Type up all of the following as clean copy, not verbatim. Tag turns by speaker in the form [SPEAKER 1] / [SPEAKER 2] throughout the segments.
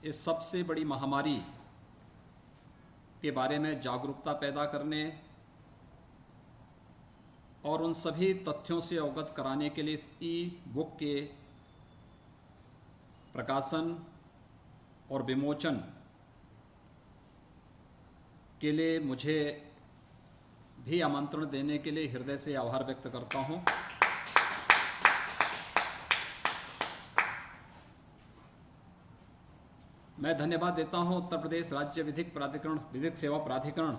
[SPEAKER 1] इस सबसे बड़ी महामारी के बारे में जागरूकता पैदा करने और उन सभी तथ्यों से अवगत कराने के लिए इस ई बुक के प्रकाशन और विमोचन के लिए मुझे भी आमंत्रण देने के लिए हृदय से आभार व्यक्त करता हूं। मैं धन्यवाद देता हूं उत्तर प्रदेश राज्य विधिक सेवा प्राधिकरण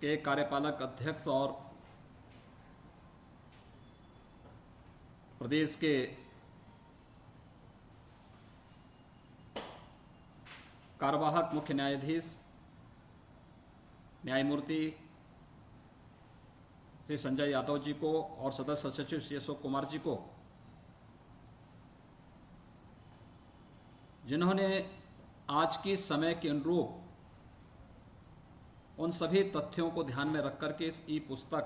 [SPEAKER 1] के कार्यपालक अध्यक्ष और प्रदेश के कार्यवाहक मुख्य न्यायाधीश न्यायमूर्ति श्री संजय यादव जी को और सदस्य सचिव श्री अशोक कुमार जी को, जिन्होंने आज की समय के अनुरूप उन सभी तथ्यों को ध्यान में रख करके इस ई पुस्तक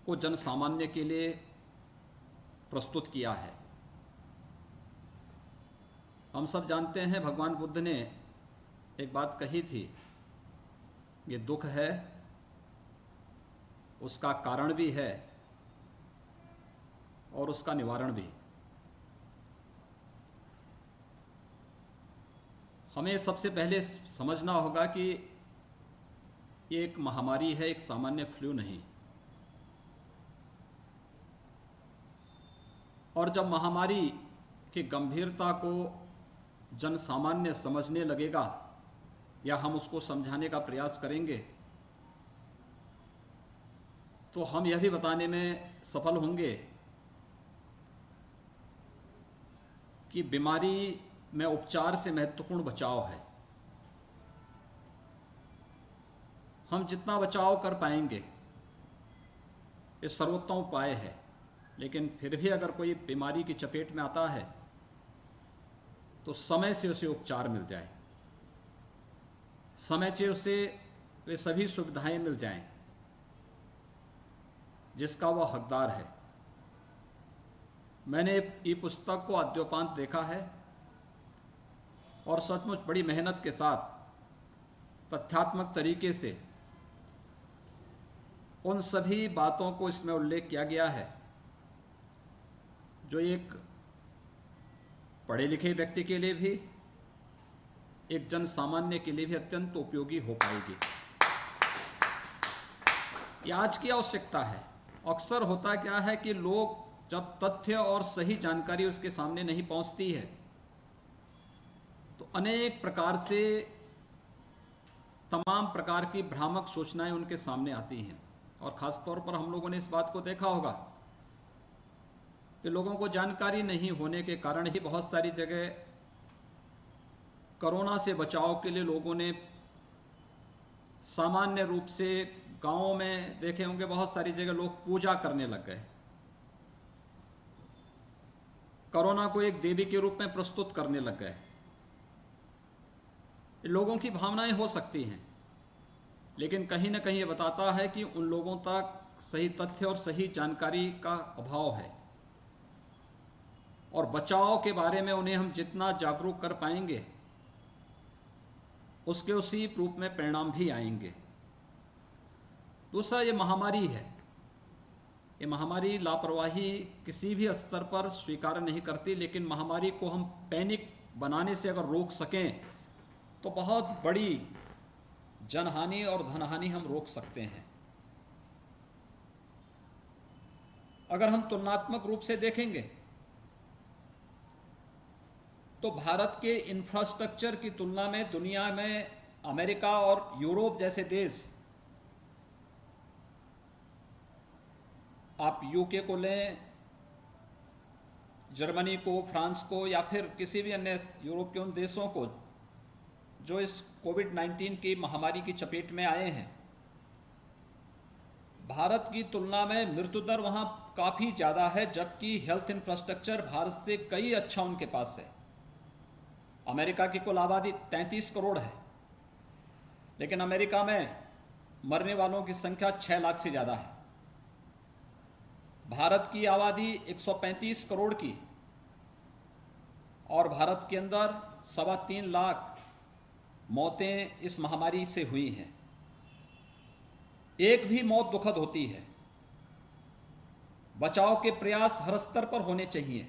[SPEAKER 1] को जन सामान्य के लिए प्रस्तुत किया है। हम सब जानते हैं भगवान बुद्ध ने एक बात कही थी, ये दुख है, उसका कारण भी है और उसका निवारण भी। हमें सबसे पहले समझना होगा कि ये एक महामारी है, एक सामान्य फ्लू नहीं। और जब महामारी की गंभीरता को जन सामान्य समझने लगेगा या हम उसको समझाने का प्रयास करेंगे तो हम यह भी बताने में सफल होंगे कि बीमारी में उपचार से महत्वपूर्ण बचाव है। हम जितना बचाव कर पाएंगे ये सर्वोत्तम उपाय है, लेकिन फिर भी अगर कोई बीमारी की चपेट में आता है तो समय से उसे उपचार मिल जाए, समय से उसे वे सभी सुविधाएं मिल जाएं जिसका वह हकदार है। मैंने ये पुस्तक को अद्योपांत देखा है और सचमुच बड़ी मेहनत के साथ तथ्यात्मक तरीके से उन सभी बातों को इसमें उल्लेख किया गया है जो एक पढ़े लिखे व्यक्ति के लिए भी, एक जन सामान्य के लिए भी अत्यंत उपयोगी हो पाएगी। ये आज की आवश्यकता है। अक्सर होता क्या है कि लोग जब तथ्य और सही जानकारी उसके सामने नहीं पहुंचती है तो अनेक प्रकार से तमाम प्रकार की भ्रामक सूचनाएं उनके सामने आती हैं। और ख़ास तौर पर हम लोगों ने इस बात को देखा होगा कि लोगों को जानकारी नहीं होने के कारण ही बहुत सारी जगह कोरोना से बचाव के लिए लोगों ने सामान्य रूप से गांवों में देखे होंगे, बहुत सारी जगह लोग पूजा करने लग गए, कोरोना को एक देवी के रूप में प्रस्तुत करने लग गए। लोगों की भावनाएं हो सकती हैं, लेकिन कहीं ना कहीं ये बताता है कि उन लोगों तक सही तथ्य और सही जानकारी का अभाव है। और बचाव के बारे में उन्हें हम जितना जागरूक कर पाएंगे उसके उसी रूप में परिणाम भी आएंगे। दूसरा, ये महामारी है। ये महामारी लापरवाही किसी भी स्तर पर स्वीकार नहीं करती, लेकिन महामारी को हम पैनिक बनाने से अगर रोक सकें तो बहुत बड़ी जनहानि और धनहानि हम रोक सकते हैं। अगर हम तुलनात्मक रूप से देखेंगे तो भारत के इंफ्रास्ट्रक्चर की तुलना में दुनिया में अमेरिका और यूरोप जैसे देश, आप यूके को लें, जर्मनी को, फ्रांस को, या फिर किसी भी अन्य यूरोप के उन देशों को जो इस कोविड-19 की महामारी की चपेट में आए हैं, भारत की तुलना में मृत्यु दर वहाँ काफ़ी ज़्यादा है, जबकि हेल्थ इंफ्रास्ट्रक्चर भारत से कई अच्छा उनके पास है। अमेरिका की कुल आबादी 33 करोड़ है, लेकिन अमेरिका में मरने वालों की संख्या 6 लाख से ज़्यादा है। भारत की आबादी 135 करोड़ की और भारत के अंदर 3.25 लाख मौतें इस महामारी से हुई हैं। एक भी मौत दुखद होती है। बचाव के प्रयास हर स्तर पर होने चाहिए,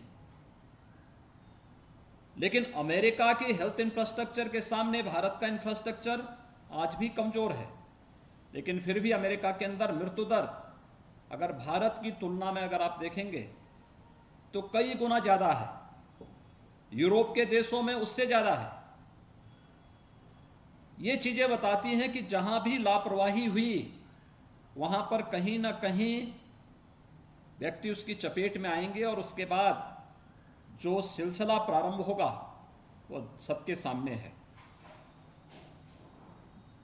[SPEAKER 1] लेकिन अमेरिका के हेल्थ इंफ्रास्ट्रक्चर के सामने भारत का इंफ्रास्ट्रक्चर आज भी कमजोर है। लेकिन फिर भी अमेरिका के अंदर मृत्यु दर अगर भारत की तुलना में अगर आप देखेंगे तो कई गुना ज़्यादा है। यूरोप के देशों में उससे ज़्यादा है। ये चीज़ें बताती हैं कि जहां भी लापरवाही हुई वहां पर कहीं ना कहीं व्यक्ति उसकी चपेट में आएंगे और उसके बाद जो सिलसिला प्रारंभ होगा वो सबके सामने है।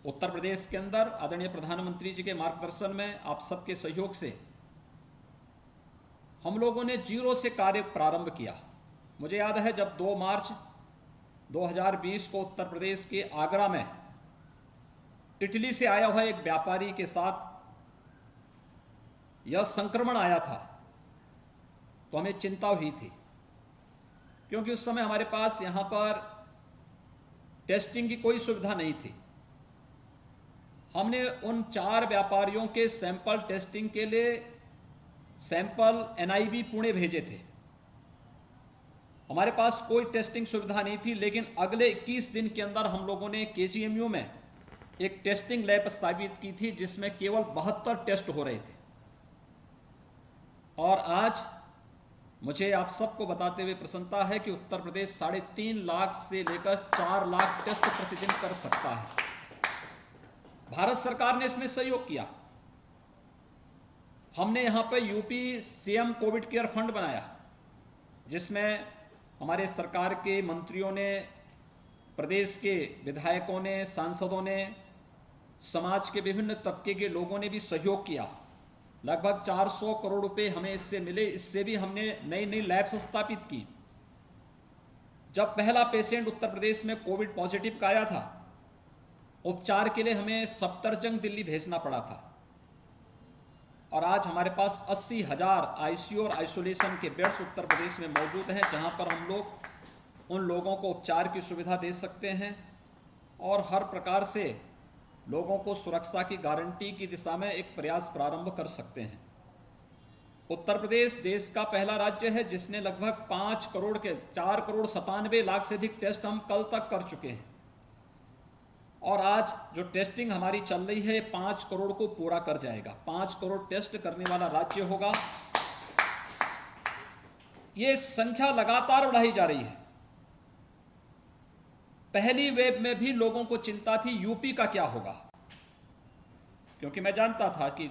[SPEAKER 1] उत्तर प्रदेश के अंदर आदरणीय प्रधानमंत्री जी के मार्गदर्शन में, आप सबके सहयोग से हम लोगों ने जीरो से कार्य प्रारंभ किया। मुझे याद है जब 2 मार्च 2020 को उत्तर प्रदेश के आगरा में इटली से आया हुआ एक व्यापारी के साथ यह संक्रमण आया था, तो हमें चिंता हुई थी, क्योंकि उस समय हमारे पास यहां पर टेस्टिंग की कोई सुविधा नहीं थी। हमने उन 4 व्यापारियों के सैंपल टेस्टिंग के लिए सैंपल NIB पुणे भेजे थे। हमारे पास कोई टेस्टिंग सुविधा नहीं थी, लेकिन अगले 21 दिन के अंदर हम लोगों ने KGMU में एक टेस्टिंग लैब स्थापित की थी, जिसमें केवल 72 टेस्ट हो रहे थे। और आज मुझे आप सबको बताते हुए प्रसन्नता है कि उत्तर प्रदेश 3.5 लाख से लेकर 4 लाख टेस्ट प्रतिदिन कर सकता है। भारत सरकार ने इसमें सहयोग किया। हमने यहां पर UP CM Covid care fund बनाया, जिसमें हमारे सरकार के मंत्रियों ने, प्रदेश के विधायकों ने, सांसदों ने, समाज के विभिन्न तबके के लोगों ने भी सहयोग किया। लगभग 400 करोड़ रुपए हमें इससे मिले। इससे भी हमने नई नई लैब्स स्थापित की। जब पहला पेशेंट उत्तर प्रदेश में कोविड पॉजिटिव का आया था, उपचार के लिए हमें सफदरजंग दिल्ली भेजना पड़ा था, और आज हमारे पास 80,000 ICU और आइसोलेशन के बेड्स उत्तर प्रदेश में मौजूद हैं, जहां पर हम लोग उन लोगों को उपचार की सुविधा दे सकते हैं और हर प्रकार से लोगों को सुरक्षा की गारंटी की दिशा में एक प्रयास प्रारंभ कर सकते हैं। उत्तर प्रदेश देश का पहला राज्य है जिसने लगभग 4 करोड़ 97 लाख से अधिक टेस्ट हम कल तक कर चुके हैं, और आज जो टेस्टिंग हमारी चल रही है 5 करोड़ को पूरा कर जाएगा। 5 करोड़ टेस्ट करने वाला राज्य होगा। ये संख्या लगातार बढ़ाई जा रही है। पहली वेव में भी लोगों को चिंता थी यूपी का क्या होगा, क्योंकि मैं जानता था कि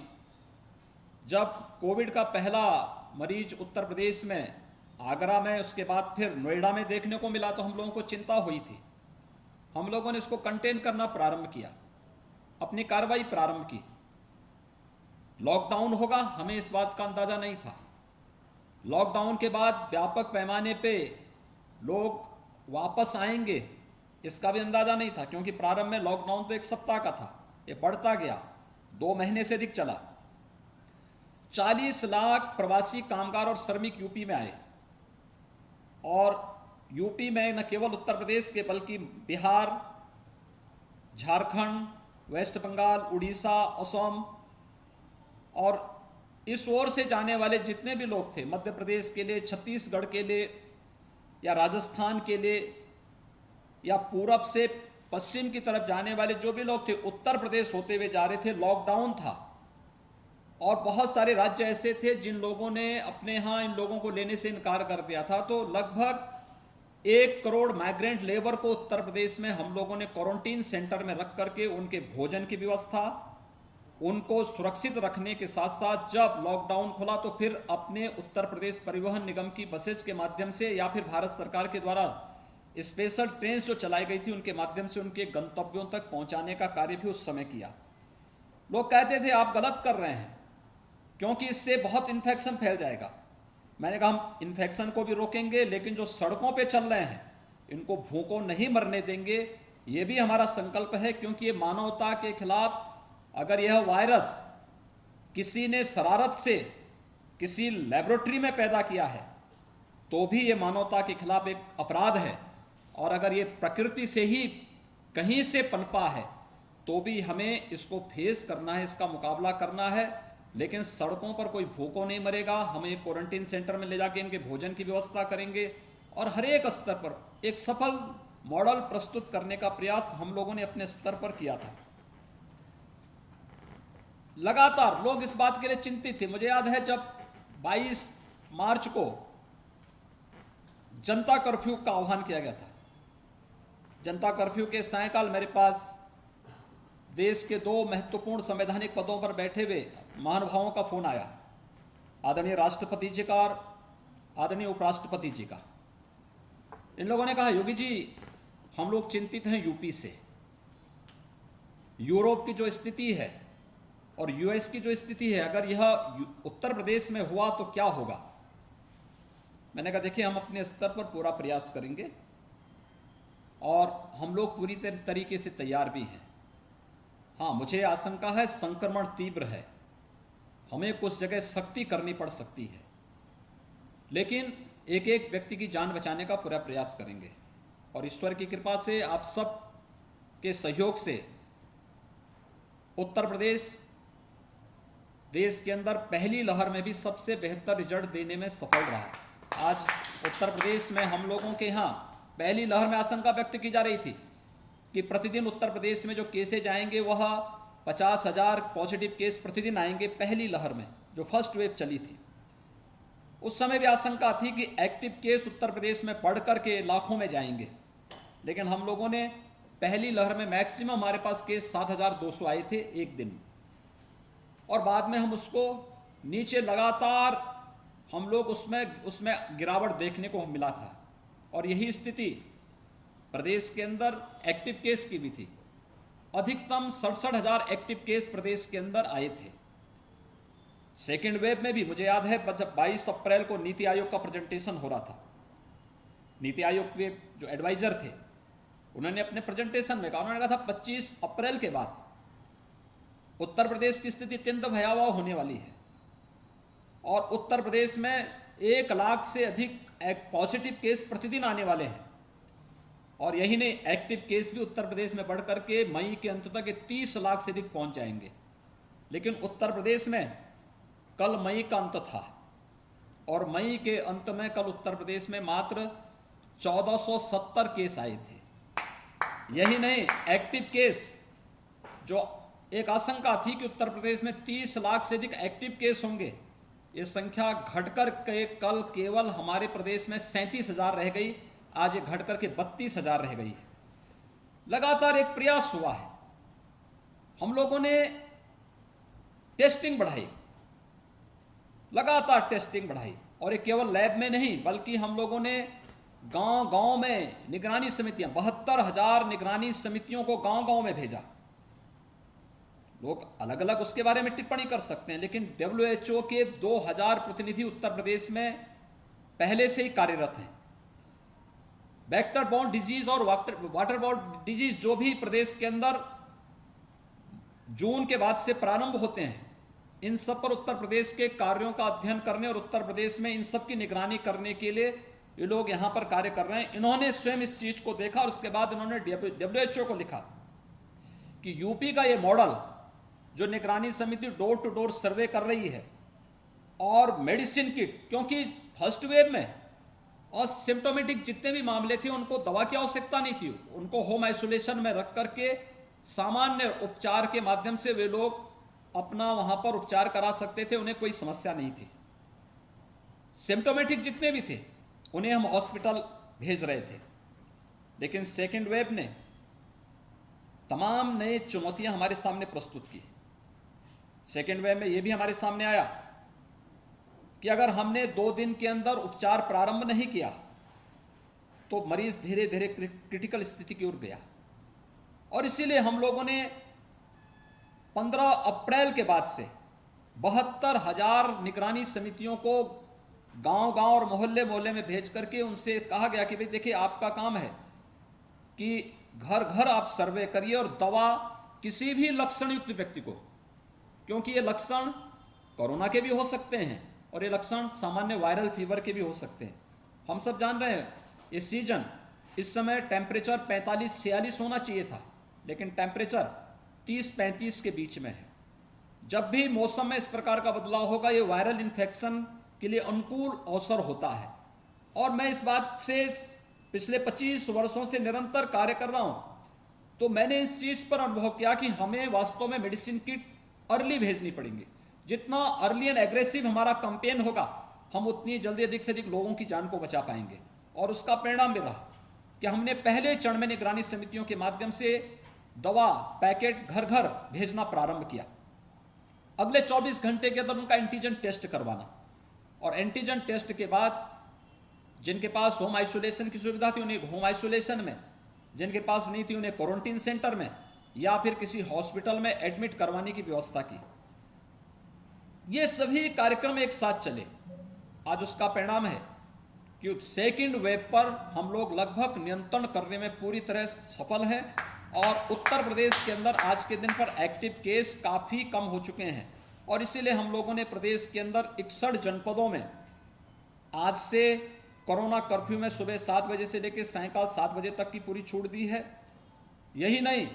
[SPEAKER 1] जब कोविड का पहला मरीज उत्तर प्रदेश में आगरा में, उसके बाद फिर नोएडा में देखने को मिला, तो हम लोगों को चिंता हुई थी। हम लोगों ने इसको कंटेन करना प्रारंभ किया, अपनी कार्रवाई प्रारंभ की। लॉकडाउन होगा, हमें इस बात का अंदाजा नहीं था। लॉकडाउन के बाद व्यापक पैमाने पे लोग वापस आएंगे, इसका भी अंदाजा नहीं था, क्योंकि प्रारंभ में लॉकडाउन तो 1 सप्ताह का था, ये बढ़ता गया, 2 महीने से अधिक चला। 40 लाख प्रवासी कामगार और श्रमिक यूपी में आए, और यूपी में न केवल उत्तर प्रदेश के बल्कि बिहार, झारखंड, वेस्ट बंगाल, उड़ीसा, असम और इस ओर से जाने वाले जितने भी लोग थे, मध्य प्रदेश के लिए, छत्तीसगढ़ के लिए या राजस्थान के लिए या पूरब से पश्चिम की तरफ जाने वाले जो भी लोग थे, उत्तर प्रदेश होते हुए जा रहे थे। लॉकडाउन था और बहुत सारे राज्य ऐसे थे जिन लोगों ने अपने यहाँ इन लोगों को लेने से इनकार कर दिया था। तो लगभग 1 करोड़ माइग्रेंट लेबर को उत्तर प्रदेश में हम लोगों ने क्वारंटीन सेंटर में रख करके उनके भोजन की व्यवस्था, उनको सुरक्षित रखने के साथ साथ जब लॉकडाउन खुला तो फिर अपने उत्तर प्रदेश परिवहन निगम की बसेस के माध्यम से या फिर भारत सरकार के द्वारा स्पेशल ट्रेन जो चलाई गई थी उनके माध्यम से उनके गंतव्यों तक पहुंचाने का कार्य भी उस समय किया। लोग कहते थे आप गलत कर रहे हैं क्योंकि इससे बहुत इन्फेक्शन फैल जाएगा। मैंने कहा हम इन्फेक्शन को भी रोकेंगे, लेकिन जो सड़कों पे चल रहे हैं इनको भूखों नहीं मरने देंगे। ये भी हमारा संकल्प है, क्योंकि ये मानवता के खिलाफ, अगर यह वायरस किसी ने शरारत से किसी लेबोरेटरी में पैदा किया है तो भी ये मानवता के खिलाफ एक अपराध है। और अगर ये प्रकृति से ही कहीं से पनपा है तो भी हमें इसको फेस करना है, इसका मुकाबला करना है। लेकिन सड़कों पर कोई भूखों नहीं मरेगा, हमें क्वारंटीन सेंटर में ले जाके इनके भोजन की व्यवस्था करेंगे। और हर एक स्तर पर एक सफल मॉडल प्रस्तुत करने का प्रयास हम लोगों ने अपने स्तर पर किया था। लगातार लोग इस बात के लिए चिंतित थे। मुझे याद है जब 22 मार्च को जनता कर्फ्यू का आह्वान किया गया था, जनता कर्फ्यू के सायंकाल मेरे पास देश के 2 महत्वपूर्ण संवैधानिक पदों पर बैठे हुए महानुभावों का फोन आया, आदरणीय राष्ट्रपति जी का और आदरणीय उपराष्ट्रपति जी का। इन लोगों ने कहा, योगी जी हम लोग चिंतित हैं यूपी से, यूरोप की जो स्थिति है और यूएस की जो स्थिति है, अगर यह उत्तर प्रदेश में हुआ तो क्या होगा। मैंने कहा देखिए, हम अपने स्तर पर पूरा प्रयास करेंगे और हम लोग पूरी तरीके से तैयार भी हैं। हाँ, मुझे आशंका है संक्रमण तीव्र है, हमें कुछ जगह सख्ती करनी पड़ सकती है, लेकिन एक एक व्यक्ति की जान बचाने का पूरा प्रयास करेंगे। और ईश्वर की कृपा से, आप सब के सहयोग से उत्तर प्रदेश देश के अंदर पहली लहर में भी सबसे बेहतर रिजल्ट देने में सफल रहा। आज उत्तर प्रदेश में हम लोगों के यहाँ पहली लहर में आशंका व्यक्त की जा रही थी कि प्रतिदिन उत्तर प्रदेश में जो केसेज आएंगे वह 50,000 पॉजिटिव केस प्रतिदिन आएंगे। पहली लहर में जो फर्स्ट वेव चली थी, उस समय भी आशंका थी कि एक्टिव केस उत्तर प्रदेश में बढ़ करके लाखों में जाएंगे। लेकिन हम लोगों ने पहली लहर में मैक्सिमम हमारे पास केस 7,200 आए थे एक दिन, और बाद में हम उसको नीचे लगातार हम लोग उसमें गिरावट देखने को मिला था। और यही स्थिति प्रदेश के अंदर एक्टिव केस की भी थी। अधिकतम 67,000 एक्टिव केस प्रदेश के अंदर आए थे। सेकेंड वेव में भी मुझे याद है जब 22 अप्रैल को नीति आयोग का प्रेजेंटेशन हो रहा था, नीति आयोग के जो एडवाइजर थे उन्होंने अपने प्रेजेंटेशन में कहा, उन्होंने कहा था 25 अप्रैल के बाद उत्तर प्रदेश की स्थिति अत्यंत भयावह होने वाली है और उत्तर प्रदेश में 1 लाख से अधिक पॉजिटिव केस प्रतिदिन आने वाले हैं। और यही नहीं, एक्टिव केस भी उत्तर प्रदेश में बढ़ करके मई के अंत तक 30 लाख से अधिक पहुंच जाएंगे। लेकिन उत्तर प्रदेश में कल मई का अंत था और मई के अंत में कल उत्तर प्रदेश में मात्र 1470 केस आए थे। यही नहीं, एक्टिव केस जो एक आशंका थी कि उत्तर प्रदेश में 30 लाख से अधिक एक्टिव केस होंगे, ये संख्या घटकर के कल केवल हमारे प्रदेश में 37,000 रह गई। आज ये घटकर के 32,000 रह गई है। लगातार एक प्रयास हुआ है, हम लोगों ने टेस्टिंग बढ़ाई, लगातार टेस्टिंग बढ़ाई, और ये केवल लैब में नहीं बल्कि हम लोगों ने गांव-गांव में निगरानी समितियां, 72,000 निगरानी समितियों को गांव-गांव में भेजा। लोग अलग अलग उसके बारे में टिप्पणी कर सकते हैं, लेकिन WHO के 2,000 प्रतिनिधि उत्तर प्रदेश में पहले से ही कार्यरत हैं। वेक्टर बॉर्न डिजीज और वाटर बॉर्न डिजीज जो भी प्रदेश के अंदर जून के बाद से प्रारंभ होते हैं, इन सब पर उत्तर प्रदेश के कार्यों का अध्ययन करने और उत्तर प्रदेश में इन सब की निगरानी करने के लिए ये लोग यहाँ पर कार्य कर रहे हैं। इन्होंने स्वयं इस चीज को देखा और उसके बाद इन्होंने WHO को लिखा कि यूपी का ये मॉडल जो निगरानी समिति डोर टू डोर सर्वे कर रही है और मेडिसिन किट, क्योंकि फर्स्ट वेव में और सिम्टोमेटिक जितने भी मामले थे उनको दवा की आवश्यकता नहीं थी, उनको होम आइसोलेशन में रख करके सामान्य उपचार के माध्यम से वे लोग अपना वहां पर उपचार करा सकते थे, उन्हें कोई समस्या नहीं थी। सिम्टोमेटिक जितने भी थे उन्हें हम हॉस्पिटल भेज रहे थे। लेकिन सेकेंड वेव ने तमाम नए चुनौतियां हमारे सामने प्रस्तुत की। सेकेंड वेव में यह भी हमारे सामने आया कि अगर हमने 2 दिन के अंदर उपचार प्रारंभ नहीं किया तो मरीज धीरे धीरे क्रिटिकल स्थिति की ओर गया। और इसीलिए हम लोगों ने 15 अप्रैल के बाद से 72,000 निगरानी समितियों को गांव-गांव और मोहल्ले-मोहल्ले में भेज करके उनसे कहा गया कि भाई देखिए, आपका काम है कि घर घर आप सर्वे करिए और दवा किसी भी लक्षण युक्त व्यक्ति को, क्योंकि ये लक्षण कोरोना के भी हो सकते हैं और ये लक्षण सामान्य वायरल फीवर के भी हो सकते हैं, हम सब जान रहे हैं ये सीजन, इस समय टेम्परेचर 45-46 होना चाहिए था, लेकिन टेम्परेचर 30-35 के बीच में है। जब भी मौसम में इस प्रकार का बदलाव होगा, ये वायरल इन्फेक्शन के लिए अनुकूल अवसर होता है। और मैं इस बात से पिछले 25 वर्षों से निरंतर कार्य कर रहा हूं, तो मैंने इस चीज पर अनुभव किया कि हमें वास्तव में मेडिसिन किट अर्ली भेजनी पड़ेंगी। जितना अर्ली एंड एग्रेसिव हमारा कैंपेन होगा, हम उतनी जल्दी अधिक से अधिक लोगों की जान को बचा पाएंगे। और उसका परिणाम भी रहा कि हमने पहले चरण में निगरानी समितियों के माध्यम से दवा पैकेट घर घर भेजना प्रारंभ किया। अगले 24 घंटे के अंदर उनका एंटीजन टेस्ट करवाना, और एंटीजन टेस्ट के बाद जिनके पास होम आइसोलेशन की सुविधा थी उन्हें होम आइसोलेशन में, जिनके पास नहीं थी उन्हें क्वारंटीन सेंटर में या फिर किसी हॉस्पिटल में एडमिट करवाने की व्यवस्था की। ये सभी कार्यक्रम एक साथ चले। आज उसका परिणाम है कि सेकेंड वेव पर हम लोग लगभग नियंत्रण करने में पूरी तरह सफल हैं, और उत्तर प्रदेश के अंदर आज के दिन पर एक्टिव केस काफी कम हो चुके हैं। और इसीलिए हम लोगों ने प्रदेश के अंदर 61 जनपदों में आज से कोरोना कर्फ्यू में सुबह 7 बजे से लेकर सायंकाल 7 बजे तक की पूरी छूट दी है। यही नहीं,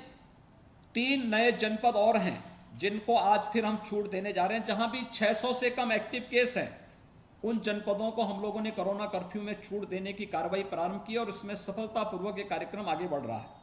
[SPEAKER 1] 3 नए जनपद और हैं जिनको आज फिर हम छूट देने जा रहे हैं। जहां भी 600 से कम एक्टिव केस हैं, उन जनपदों को हम लोगों ने कोरोना कर्फ्यू में छूट देने की कार्रवाई प्रारंभ की, और उसमें सफलतापूर्वक ये कार्यक्रम आगे बढ़ रहा है।